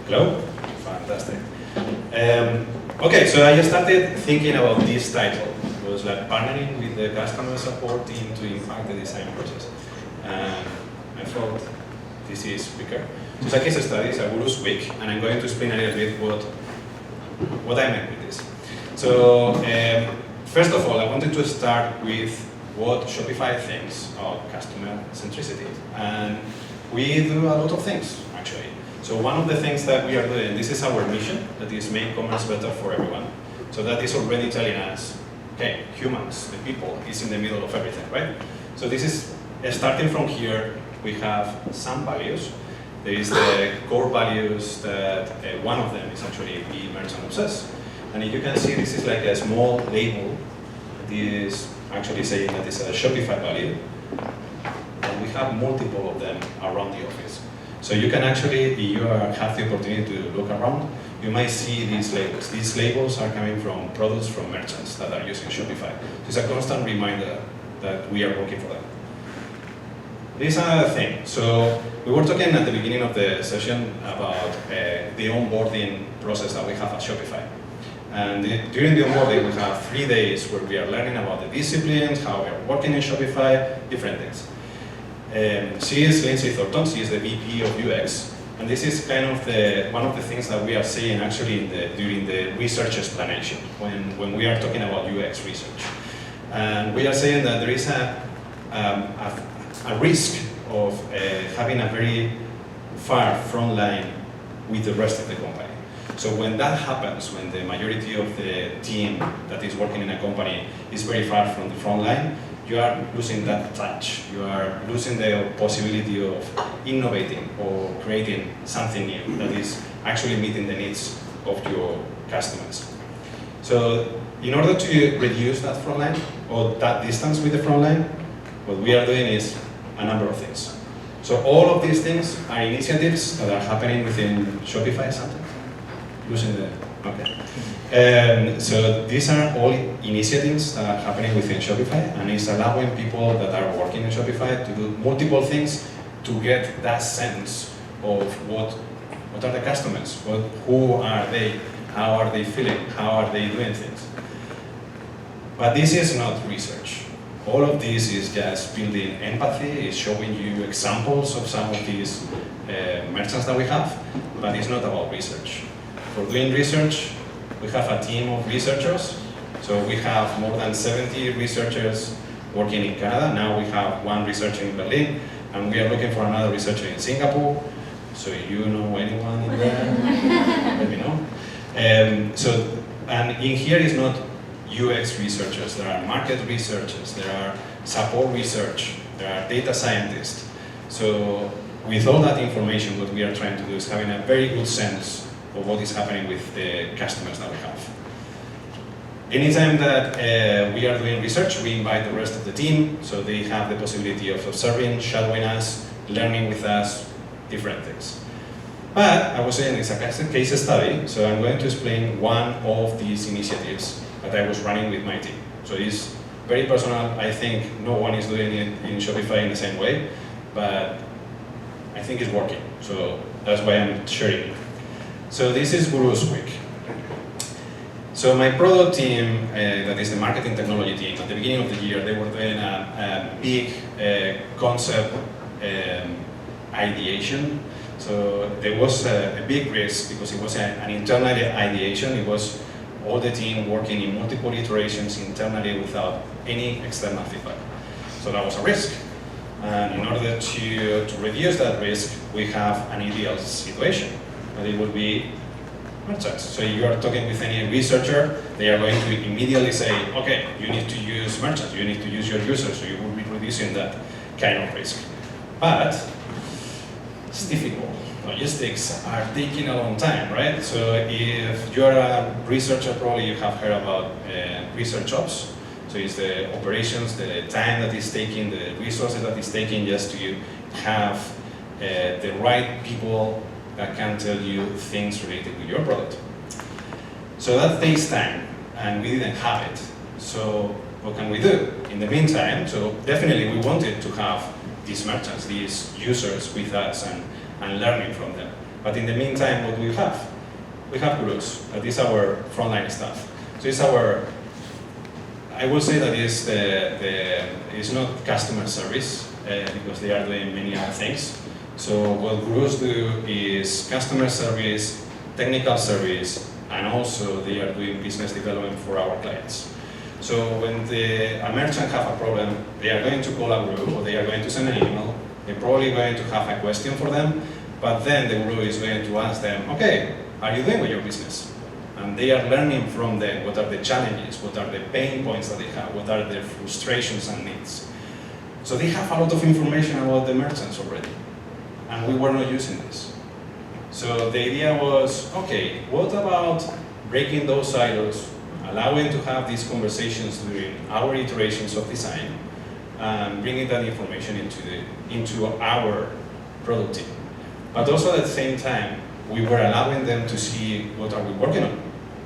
Hello? Fantastic. Okay, so I just started thinking about this title. It was like partnering with the customer support team to impact the design process. And I thought this is quicker. So it's a case study, it's a Guru's week, and I'm going to explain a little bit what I meant with this. So first of all, I wanted to start with what Shopify thinks of customer centricity. And we do a lot of things, actually. So one of the things that we are doing, this is our mission, that is make commerce better for everyone. So that is already telling us, okay, humans, the people, is in the middle of everything, right? So this is, starting from here, we have some values. There is the core values that one of them is actually be merchant obsessed. And you can see this is like a small label that is actually saying that it's a Shopify value. And we have multiple of them around the office. So you can actually, if you have the opportunity to look around, you might see these labels. These labels are coming from products from merchants that are using Shopify. So it's a constant reminder that we are working for them. This is another thing. So we were talking at the beginning of the session about the onboarding process that we have at Shopify. And during the onboarding, we have 3 days where we are learning about the disciplines, how we are working in Shopify, different things. She is Lindsay Thornton, she is the VP of UX, and this is kind of one of the things that we are seeing actually during the research explanation, when we are talking about UX research. And we are saying that there is a risk of having a very far front line with the rest of the company. So when that happens, when the majority of the team that is working in a company is very far from the front line, you are losing that touch. You are losing the possibility of innovating or creating something new that is actually meeting the needs of your customers. So in order to reduce that front line or that distance with the front line, what we are doing is a number of things. So all of these things are initiatives that are happening within Shopify something. Losing the, okay. So these are all initiatives that are happening within Shopify, and it's allowing people that are working in Shopify to do multiple things to get that sense of what are the customers, who are they, how are they feeling, how are they doing things. But this is not research. All of this is just building empathy, is showing you examples of some of these merchants that we have, but it's not about research. For doing research, we have a team of researchers. So we have more than 70 researchers working in Canada. Now we have 1 researcher in Berlin, and we are looking for another researcher in Singapore. So you know anyone in there, let me know. And in here is not UX researchers, there are market researchers, there are support research, there are data scientists. So with all that information, what we are trying to do is having a very good sense of what is happening with the customers that we have. Anytime that we are doing research, we invite the rest of the team, so they have the possibility of observing, shadowing us, learning with us, different things. But I was saying it's a case study, so I'm going to explain one of these initiatives that I was running with my team. So it's very personal. I think no one is doing it in Shopify in the same way, but I think it's working. So that's why I'm sharing it. So this is Guru's week. So my product team, that is the marketing technology team, at the beginning of the year, they were doing a big concept ideation. So there was a big risk because it was an internal ideation. It was all the team working in multiple iterations internally without any external feedback. So that was a risk. And in order to reduce that risk, we have an ideal situation. But it would be merchants. So you are talking with any researcher, they are going to immediately say, okay, you need to use merchants, you need to use your users, so you will be reducing that kind of risk. But it's difficult. Logistics are taking a long time, right? So if you're a researcher, probably you have heard about research ops. So it's the operations, the time that is taking, the resources that is taking just to have the right people that can tell you things related with your product. So that takes time, and we didn't have it. So what can we do? In the meantime, so definitely we wanted to have these merchants, these users with us and learning from them. But in the meantime, what do we have? We have gurus. That is our frontline staff. So it's our, I will say that it's not customer service, because they are doing many other things. So what gurus do is customer service, technical service, and also they are doing business development for our clients. So when a merchant have a problem, they are going to call a guru, or they are going to send an email. They're probably going to have a question for them, but then the guru is going to ask them, okay, how are you doing with your business? And they are learning from them what are the challenges, what are the pain points that they have, what are their frustrations and needs. So they have a lot of information about the merchants already, and we were not using this. So the idea was, okay, what about breaking those silos, allowing to have these conversations during our iterations of design, and bringing that information into our product team. But also at the same time, we were allowing them to see what are we working on,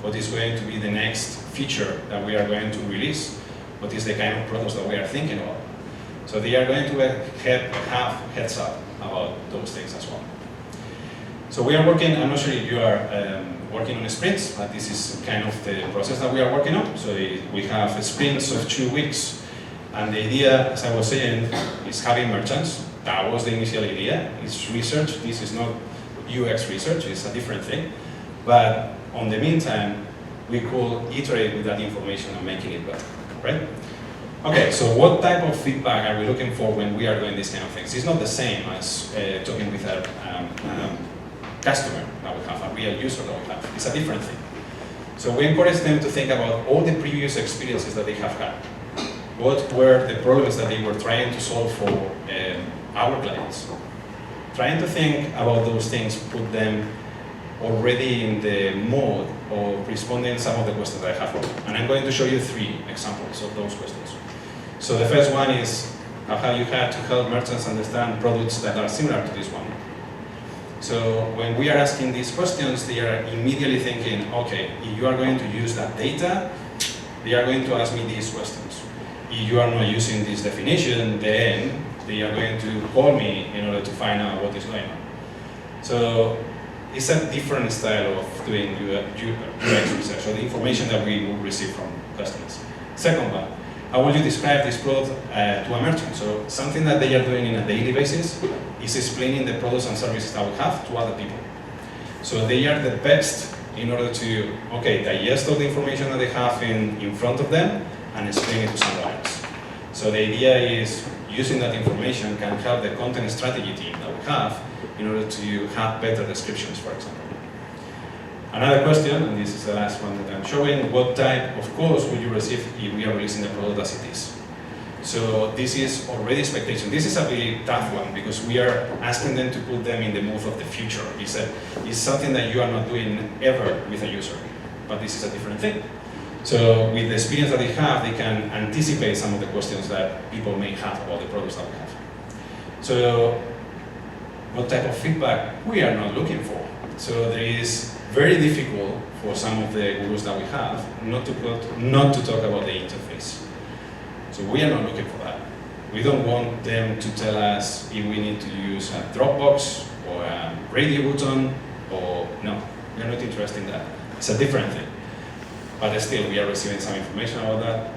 what is going to be the next feature that we are going to release, what is the kind of products that we are thinking about. So they are going to have heads up about those things as well. So we are working, I'm not sure if you are working on sprints, but this is kind of the process that we are working on. So we have sprints of 2 weeks, and the idea, as I was saying, is having merchants. That was the initial idea. It's research. This is not UX research, it's a different thing. But on the meantime, we could iterate with that information and making it better, right? Okay, so what type of feedback are we looking for when we are doing these kind of things? It's not the same as talking with a customer that we have, a real user that we have. It's a different thing. So we encourage them to think about all the previous experiences that they have had. What were the problems that they were trying to solve for our clients? Trying to think about those things, put them already in the mode of responding some of the questions that I have. And I'm going to show you 3 examples of those questions. So the first one is how you had to help merchants understand products that are similar to this one. So when we are asking these questions, they are immediately thinking, okay, if you are going to use that data, they are going to ask me these questions. If you are not using this definition, then they are going to call me in order to find out what is going on. So it's a different style of doing UX research, so the information that we will receive from customers. Second one, how would you describe this product to a merchant? So something that they are doing on a daily basis is explaining the products and services that we have to other people. So they are the best in order to, okay, digest all the information that they have in front of them and explain it to someone else. So the idea is using that information can help the content strategy team that we have in order to have better descriptions, for example. Another question, and this is the last one that I'm showing, what type of calls would you receive if we are releasing the product as it is? So this is already expectation. This is a really tough one because we are asking them to put them in the move of the future. It's something that you are not doing ever with a user, but this is a different thing. So with the experience that they have, they can anticipate some of the questions that people may have about the products that we have. So what type of feedback we are not looking for? So there is very difficult for some of the gurus that we have not to talk about the interface. So we are not looking for that. We don't want them to tell us if we need to use a Dropbox or a radio button or no, we are not interested in that. It's a different thing. But still, we are receiving some information about that.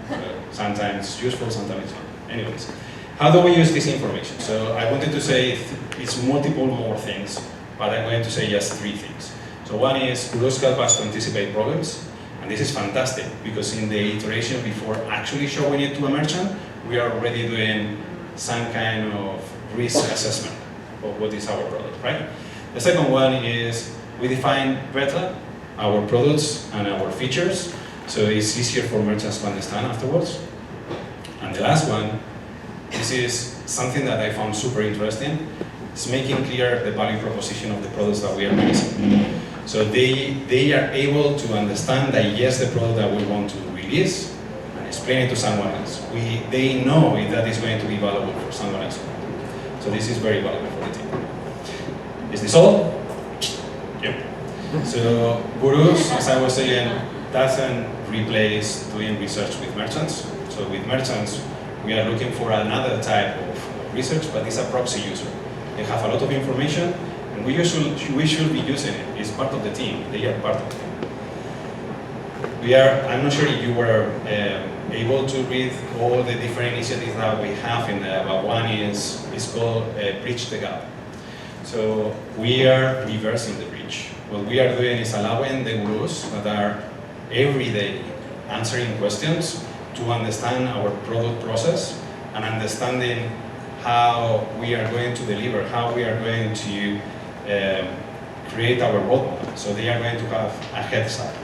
Sometimes it's useful, sometimes it's not. Anyways, how do we use this information? So I wanted to say it's multiple more things, but I'm going to say just 3 things. So one is gurus help us to anticipate problems, and this is fantastic because in the iteration before actually showing it to a merchant, we are already doing some kind of risk assessment of what is our product, right? The second one is we define better our products and our features, so it's easier for merchants to understand afterwards. And the last one, this is something that I found super interesting. It's making clear the value proposition of the products that we are releasing. So they are able to understand, digest the product that we want to release and explain it to someone else. They know if that is going to be valuable for someone else. So this is very valuable for the team. Is this all? Yep. So gurus, as I was saying, doesn't replace doing research with merchants. So with merchants, we are looking for another type of research, but it's a proxy user. They have a lot of information, and And we should be using it. It's part of the team. They are part of the team. I'm not sure if you were able to read all the different initiatives that we have in there, but one is called Bridge the Gap. So we are reversing the bridge. What we are doing is allowing the gurus that are every day answering questions to understand our product process and understanding how we are going to deliver, how we are going to create our roadmap. So they are going to have a head start.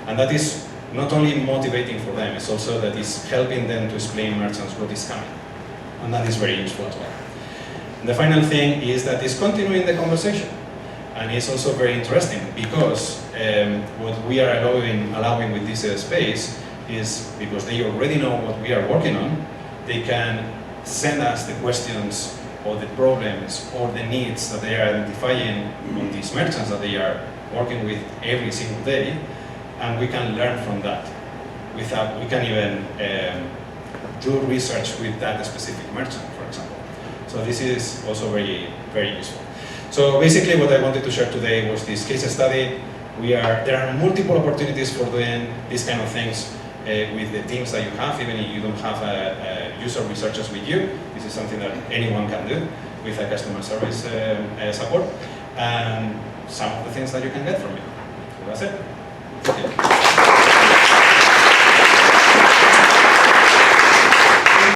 And that is not only motivating for them, it's also that it's helping them to explain merchants what is coming. And that is very useful as well. And the final thing is that it's continuing the conversation. And it's also very interesting because what we are allowing with this space is because they already know what we are working on, they can send us the questions or the problems or the needs that they are identifying on these merchants that they are working with every single day, and we can learn from that. We can even do research with that specific merchant, for example. So this is also very, very useful. So basically what I wanted to share today was this case study. There are multiple opportunities for doing these kind of things with the teams that you have, even if you don't have user researchers with you. This is something that anyone can do with a customer service support, and some of the things that you can get from it. So that's it. Thank you.